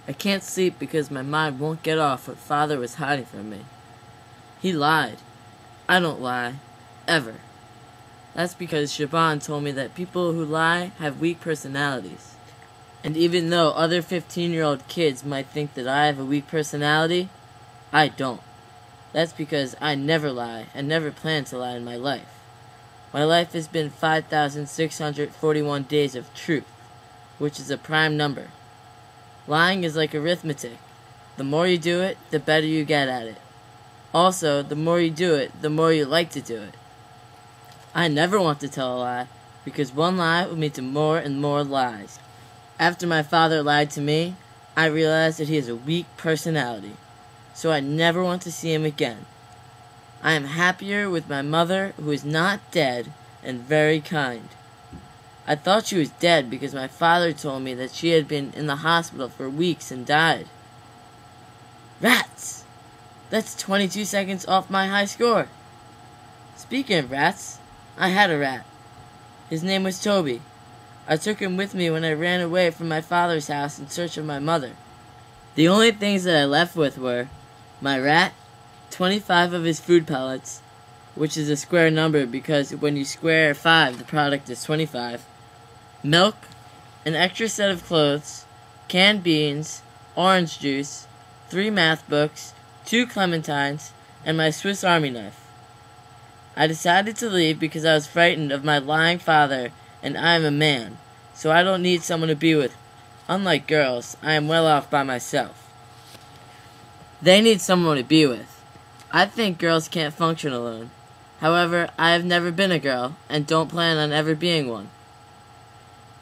I can't sleep because my mind won't get off what Father was hiding from me. He lied. I don't lie. Ever. That's because Shaban told me that people who lie have weak personalities. And even though other 15-year-old kids might think that I have a weak personality, I don't. That's because I never lie and never plan to lie in my life. My life has been 5,641 days of truth, which is a prime number. Lying is like arithmetic. The more you do it, the better you get at it. Also, the more you do it, the more you like to do it. I never want to tell a lie, because one lie will lead to more and more lies. After my father lied to me, I realized that he has a weak personality, so I never want to see him again. I am happier with my mother, who is not dead and very kind. I thought she was dead because my father told me that she had been in the hospital for weeks and died. Rats! That's 22 seconds off my high score. Speaking of rats, I had a rat. His name was Toby. I took him with me when I ran away from my father's house in search of my mother. The only things that I left with were my rat, 25 of his food pellets, which is a square number because when you square 5, the product is 25, milk, an extra set of clothes, canned beans, orange juice, 3 math books, 2 clementines, and my Swiss Army knife. I decided to leave because I was frightened of my lying father, and I am a man, so I don't need someone to be with. Unlike girls, I am well off by myself. They need someone to be with. I think girls can't function alone. However, I have never been a girl, and don't plan on ever being one.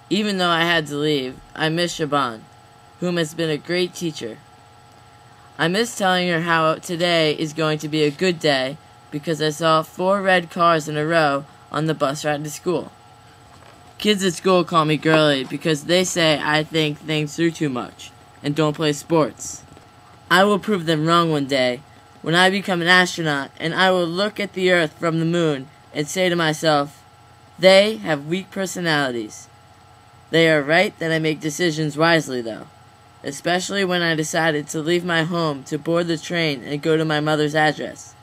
Even though I had to leave, I miss Shaban, whom has been a great teacher. I miss telling her how today is going to be a good day because I saw 4 red cars in a row on the bus ride to school. Kids at school call me girly because they say I think things through too much and don't play sports. I will prove them wrong one day when I become an astronaut, and I will look at the Earth from the moon and say to myself, they have weak personalities. They are right that I make decisions wisely though, especially when I decided to leave my home to board the train and go to my mother's address.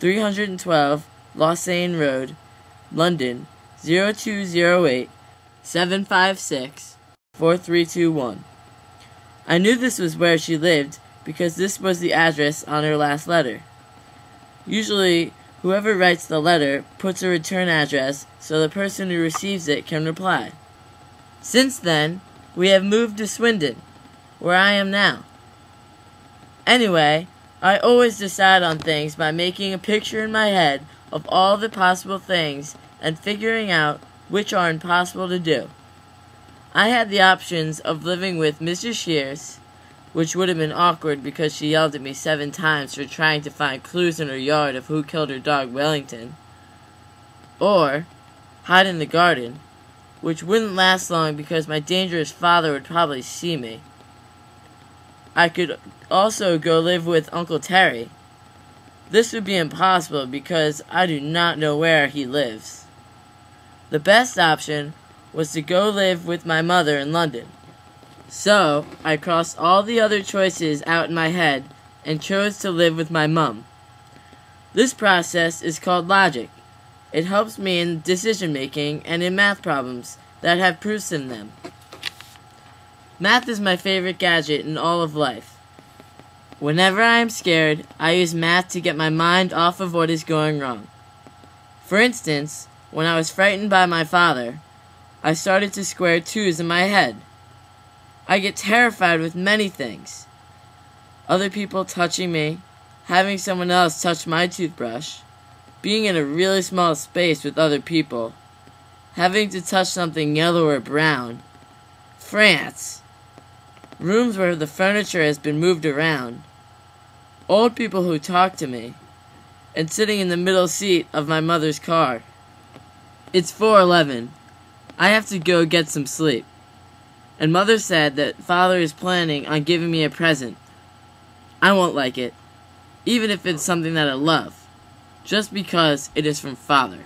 312 Lausanne Road, London, 0208 756 4321. I knew this was where she lived because this was the address on her last letter. Usually, whoever writes the letter puts a return address so the person who receives it can reply. Since then, we have moved to Swindon, where I am now. Anyway, I always decide on things by making a picture in my head of all the possible things and figuring out which are impossible to do. I had the options of living with Mrs. Shears, which would have been awkward because she yelled at me 7 times for trying to find clues in her yard of who killed her dog Wellington, or hide in the garden, which wouldn't last long because my dangerous father would probably see me. I could also go live with Uncle Terry. This would be impossible because I do not know where he lives. The best option was to go live with my mother in London. So, I crossed all the other choices out in my head and chose to live with my mum. This process is called logic. It helps me in decision making and in math problems that have proofs in them. Math is my favorite gadget in all of life. Whenever I am scared, I use math to get my mind off of what is going wrong. For instance, when I was frightened by my father, I started to square 2's in my head. I get terrified with many things. Other people touching me, having someone else touch my toothbrush, being in a really small space with other people, having to touch something yellow or brown, France, rooms where the furniture has been moved around, old people who talk to me, and sitting in the middle seat of my mother's car. It's 4:11. I have to go get some sleep. And Mother said that Father is planning on giving me a present. I won't like it, even if it's something that I love, just because it is from Father.